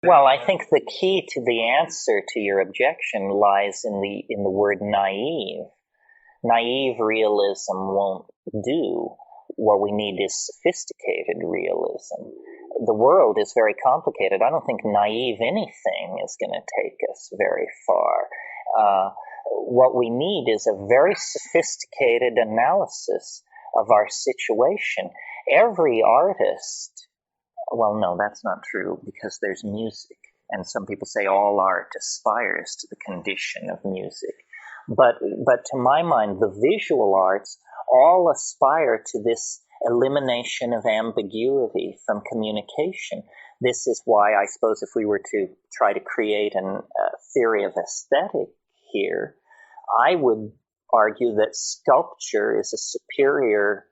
Well, I think the key to the answer to your objection lies in the word naive. Naive realism won't do. What we need is sophisticated realism. The world is very complicated. I don't think naive anything is going to take us very far. What we need is a very sophisticated analysis of our situation. Every artist, well, no, that's not true, because there's music, and some people say all art aspires to the condition of music. But to my mind, the visual arts all aspire to this elimination of ambiguity from communication. This is why I suppose if we were to try to create a theory of aesthetic here, I would argue that sculpture is a superior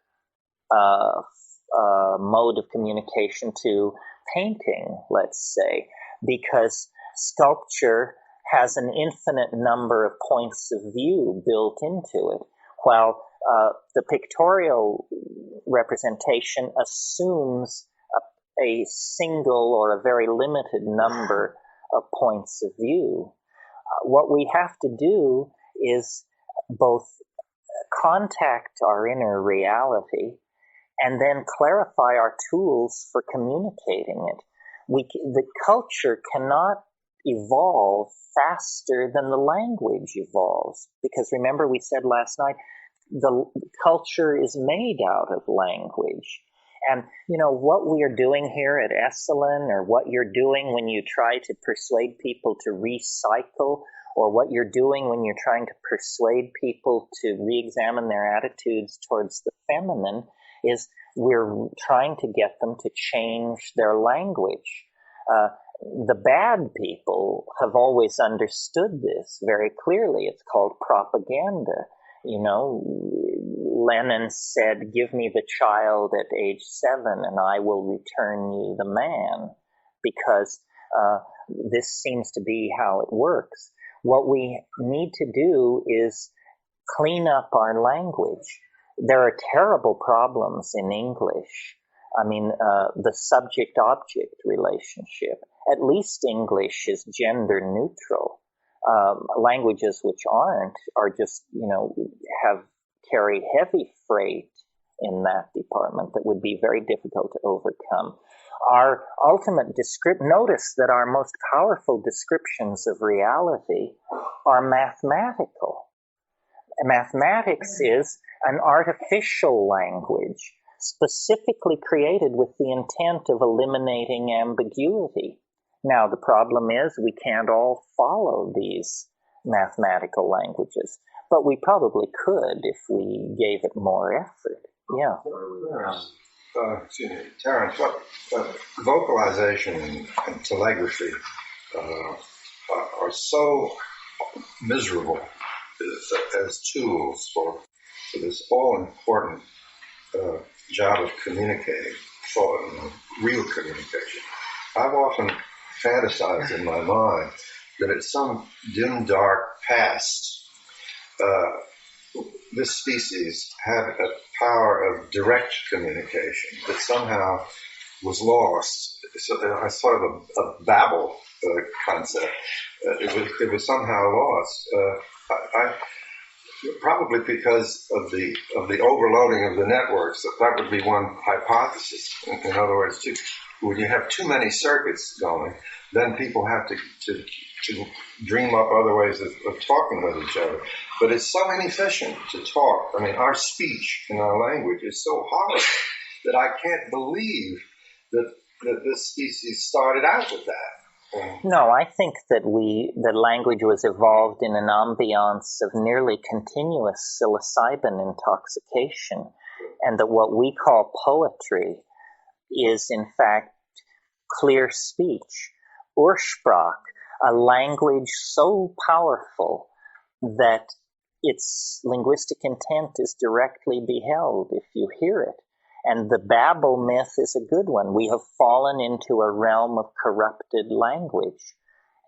mode of communication to painting, let's say, because sculpture has an infinite number of points of view built into it, while the pictorial representation assumes a single or a very limited number of points of view. What we have to do is both contact our inner reality and then clarify our tools for communicating it. The culture cannot evolve faster than the language evolves, because remember we said last night, the culture is made out of language. And what we are doing here at Esalen, or what you're doing when you try to persuade people to recycle, or what you're doing when you're trying to persuade people to re-examine their attitudes towards the feminine, is we're trying to get them to change their language. The bad people have always understood this very clearly. It's called propaganda. Lenin said, "Give me the child at age 7 and I will return you the man," because this seems to be how it works. What we need to do is clean up our language. There are terrible problems in English. I mean, the subject-object relationship. At least English is gender neutral. Languages which aren't are just, carry heavy freight in that department that would be very difficult to overcome. Our ultimate notice that our most powerful descriptions of reality are mathematical. Mathematics is an artificial language specifically created with the intent of eliminating ambiguity. Now, the problem is we can't all follow these mathematical languages, but we probably could if we gave it more effort. Yeah. Terence, what vocalization and telegraphy are so miserable as tools for this all-important job of communicating, for real communication. I've often fantasized in my mind that at some dim, dark past, this species had a power of direct communication that somehow was lost. So I sort of a Babel concept. It was somehow lost. Probably because of the overloading of the networks. That would be one hypothesis. In other words, when you have too many circuits going, then people have to dream up other ways of talking with each other. But it's so inefficient to talk. I mean, our speech and our language is so hard that I can't believe that this species started out with that. No, I think that language was evolved in an ambiance of nearly continuous psilocybin intoxication, and that what we call poetry is in fact clear speech, Ursprach, a language so powerful that its linguistic intent is directly beheld if you hear it. And the Babel myth is a good one. We have fallen into a realm of corrupted language.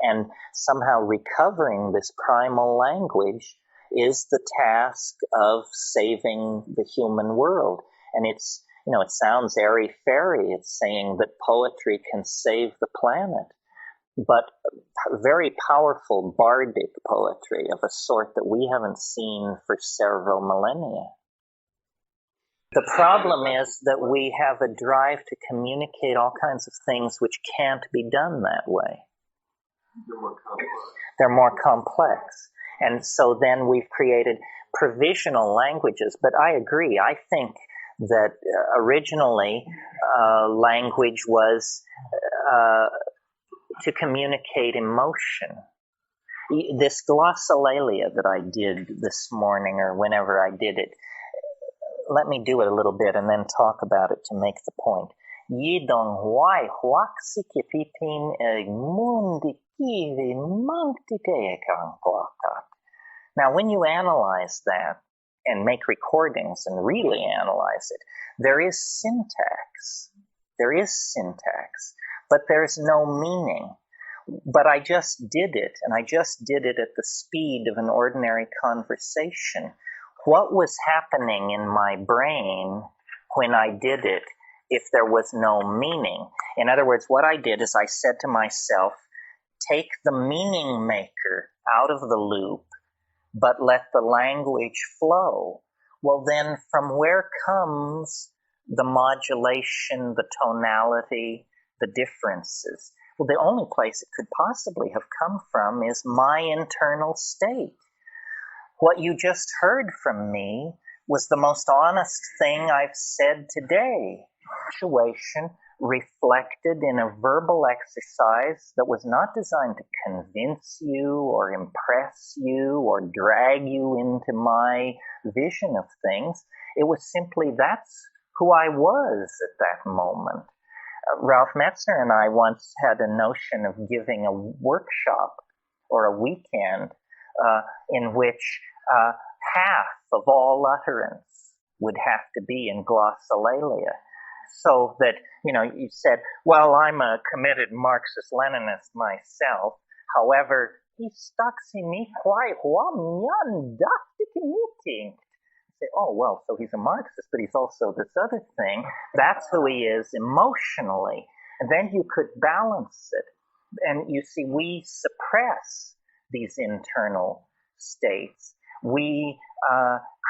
And somehow recovering this primal language is the task of saving the human world. And it's, it sounds airy-fairy. It's saying that poetry can save the planet. but very powerful bardic poetry of a sort that we haven't seen for several millennia. The problem is that we have a drive to communicate all kinds of things which can't be done that way. They're more complex. And so then we've created provisional languages. But I agree. I think that originally language was to communicate emotion. This glossolalia that I did this morning or whenever I did it, let me do it a little bit and then talk about it to make the point. Yidong huai huak sikipitin mundi kivi mangtiteekangklakat. Now, when you analyze that and make recordings and really analyze it, there is syntax. There is syntax, but there's no meaning. But I just did it, and I just did it at the speed of an ordinary conversation. What was happening in my brain when I did it if there was no meaning? In other words, what I did is I said to myself, take the meaning maker out of the loop, but let the language flow. Well, then from where comes the modulation, the tonality, the differences? Well, the only place it could possibly have come from is my internal state. What you just heard from me was the most honest thing I've said today. Situation reflected in a verbal exercise that was not designed to convince you or impress you or drag you into my vision of things. It was simply that's who I was at that moment. Ralph Metzner and I once had a notion of giving a workshop or a weekend in which half of all utterance would have to be in glossolalia. So that, you said, well, I'm a committed Marxist-Leninist myself. However, he stucks in me quite meeting. Say, oh, well, so he's a Marxist, but he's also this other thing. That's who he is emotionally. And then you could balance it. And you see, we suppress these internal states. We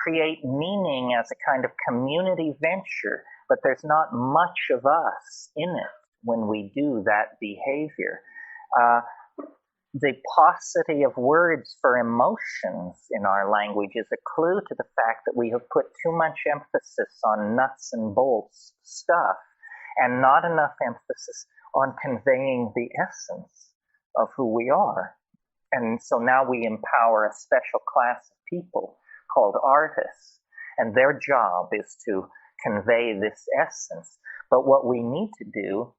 create meaning as a kind of community venture, but there's not much of us in it when we do that behavior. The paucity of words for emotions in our language is a clue to the fact that we have put too much emphasis on nuts and bolts stuff and not enough emphasis on conveying the essence of who we are. And so now we empower a special class of people called artists, and their job is to convey this essence. But what we need to do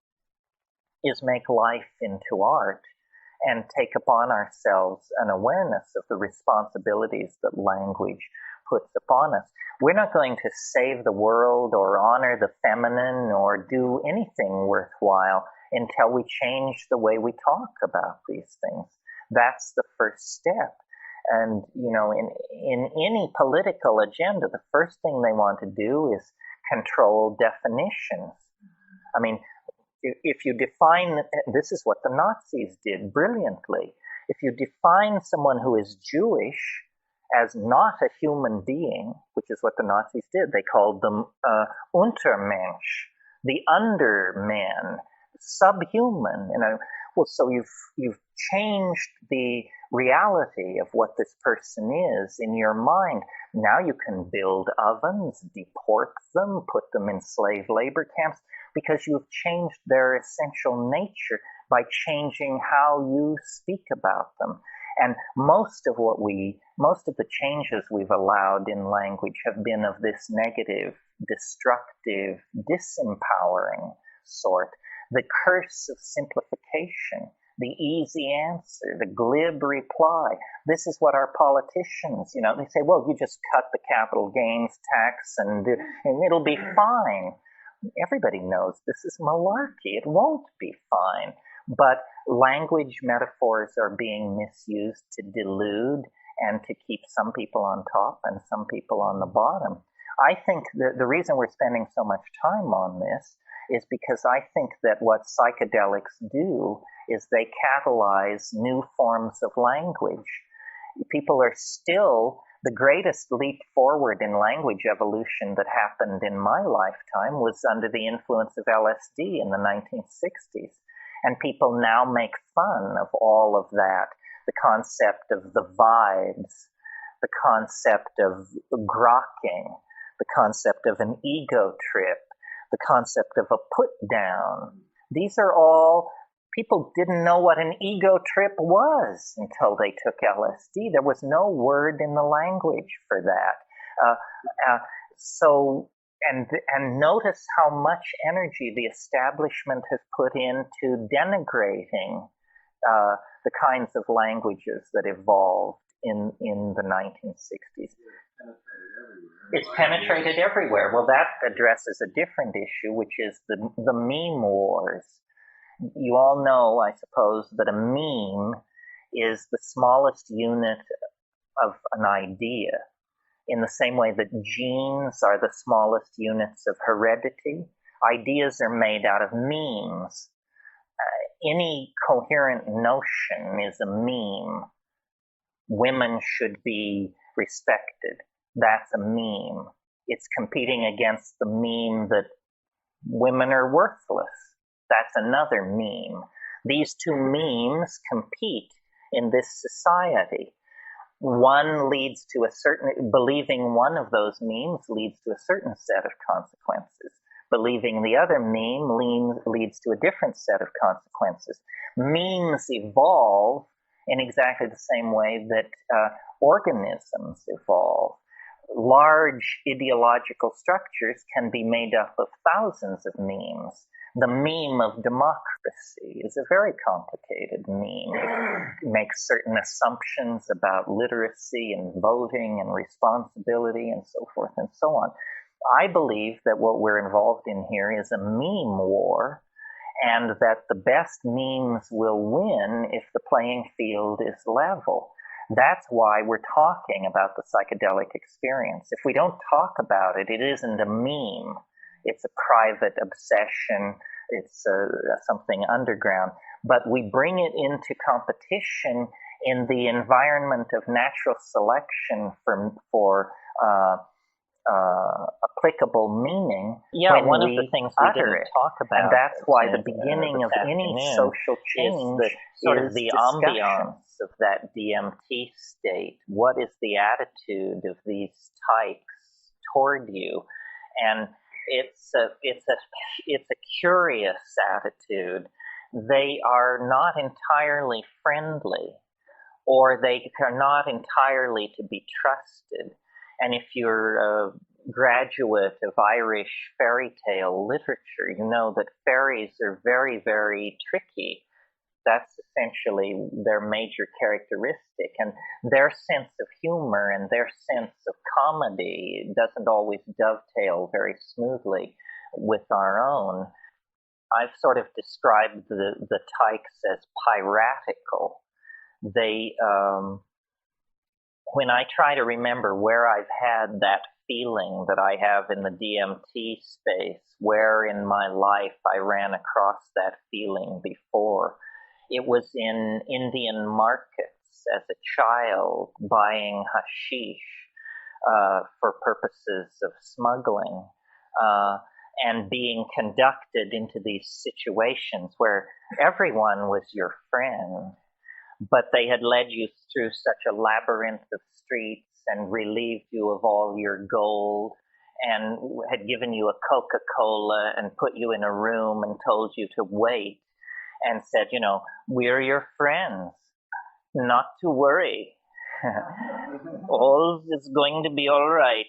is make life into art and take upon ourselves an awareness of the responsibilities that language puts upon us. We're not going to save the world or honor the feminine or do anything worthwhile until we change the way we talk about these things. That's the first step. And, in any political agenda, the first thing they want to do is control definitions. I mean, if you define, this is what the Nazis did brilliantly. If you define someone who is Jewish as not a human being, which is what the Nazis did, they called them Untermensch, the underman, subhuman. Well, so you've changed the reality of what this person is in your mind. Now you can build ovens, deport them, put them in slave labor camps, because you've changed their essential nature by changing how you speak about them. And most of the changes we've allowed in language have been of this negative, destructive, disempowering sort. The curse of simplification, the easy answer, the glib reply. This is what our politicians, they say, well, you just cut the capital gains tax and it'll be fine. Everybody knows this is malarkey. It won't be fine. But language metaphors are being misused to delude and to keep some people on top and some people on the bottom. I think the reason we're spending so much time on this is because I think that what psychedelics do is they catalyze new forms of language. People are still, the greatest leap forward in language evolution that happened in my lifetime was under the influence of LSD in the 1960s. And people now make fun of all of that, the concept of the vibes, the concept of grokking, the concept of an ego trip, the concept of a put down. These are all, people didn't know what an ego trip was until they took LSD. There was no word in the language for that. And notice how much energy the establishment has put into denigrating the kinds of languages that evolved in the 1960s. It's penetrated everywhere. Well, that addresses a different issue, which is the meme wars. You all know, I suppose, that a meme is the smallest unit of an idea, in the same way that genes are the smallest units of heredity. Ideas are made out of memes. Any coherent notion is a meme. Women should be respected. That's a meme. It's competing against the meme that women are worthless. That's another meme. These two memes compete in this society. One leads to a certain, believing one of those memes leads to a certain set of consequences. Believing the other meme leads to a different set of consequences. Memes evolve in exactly the same way that organisms evolve. Large ideological structures can be made up of thousands of memes. The meme of democracy is a very complicated meme. It makes certain assumptions about literacy and voting and responsibility and so forth and so on. I believe that what we're involved in here is a meme war, and that the best memes will win if the playing field is level. That's why we're talking about the psychedelic experience. If we don't talk about it, it isn't a meme. It's a private obsession. It's something underground. But we bring it into competition in the environment of natural selection for applicable meaning. Yeah, one of the things we didn't talk about. And that's why the beginning of any social change is the ambiance of that DMT state. What is the attitude of these types toward you? And it's a curious attitude. They are not entirely friendly, or they are not entirely to be trusted. And if you're a graduate of Irish fairy tale literature, you know that fairies are very, very tricky. That's essentially their major characteristic. And their sense of humor and their sense of comedy doesn't always dovetail very smoothly with our own. I've sort of described the tykes as piratical. They, when I try to remember where I've had that feeling that I have in the DMT space, where in my life I ran across that feeling before, it was in Indian markets as a child buying hashish for purposes of smuggling, and being conducted into these situations where everyone was your friend, but they had led you through such a labyrinth of streets and relieved you of all your gold and had given you a Coca-Cola and put you in a room and told you to wait and said, you know, we're your friends, not to worry. All is going to be all right.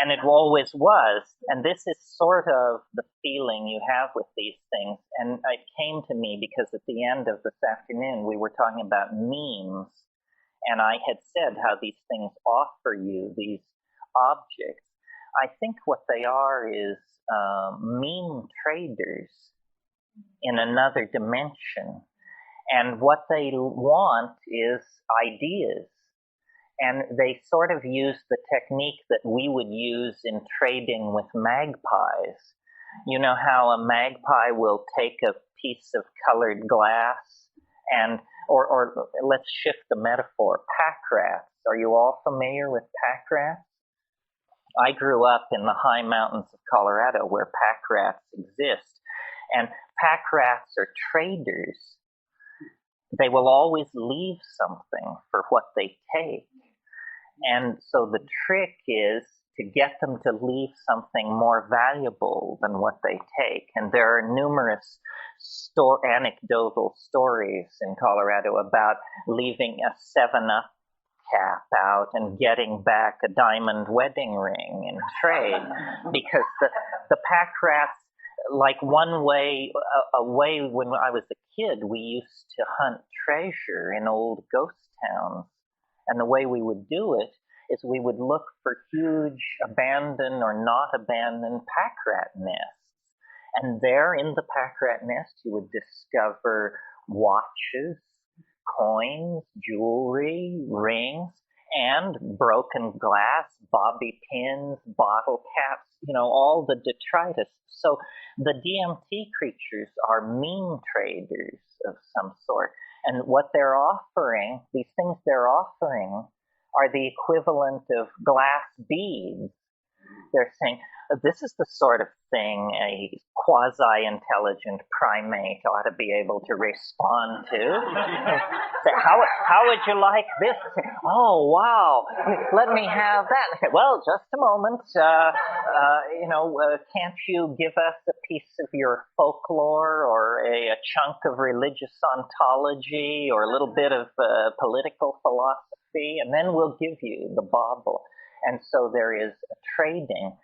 And it always was. And this is sort of the feeling you have with these things. And it came to me because at the end of this afternoon, we were talking about memes. And I had said how these things offer you these objects. I think what they are is meme traders in another dimension. And what they want is ideas. And they sort of use the technique that we would use in trading with magpies. You know how a magpie will take a piece of colored glass and, or let's shift the metaphor, pack rats. Are you all familiar with pack rats? I grew up in the high mountains of Colorado where pack rats exist. And pack rats are traders. They will always leave something for what they take. And so the trick is to get them to leave something more valuable than what they take. And there are numerous anecdotal stories in Colorado about leaving a 7-Up cap out and getting back a diamond wedding ring in trade, because the pack rats, like one way, a way when I was a kid, we used to hunt treasure in old ghost towns. And the way we would do it is we would look for huge abandoned or not abandoned pack rat nests. And there in the pack rat nest, you would discover watches, coins, jewelry, rings, and broken glass, bobby pins, bottle caps, all the detritus. So the DMT creatures are mean traders of some sort. And what they're offering, these things they're offering, are the equivalent of glass beads. They're saying, this is the sort of thing a quasi-intelligent primate ought to be able to respond to. Say, how would you like this? Say, oh, wow, let me have that. Say, well, just a moment. Can't you give us a piece of your folklore or a chunk of religious ontology or a little bit of political philosophy, and then we'll give you the bauble. And so there is a trading.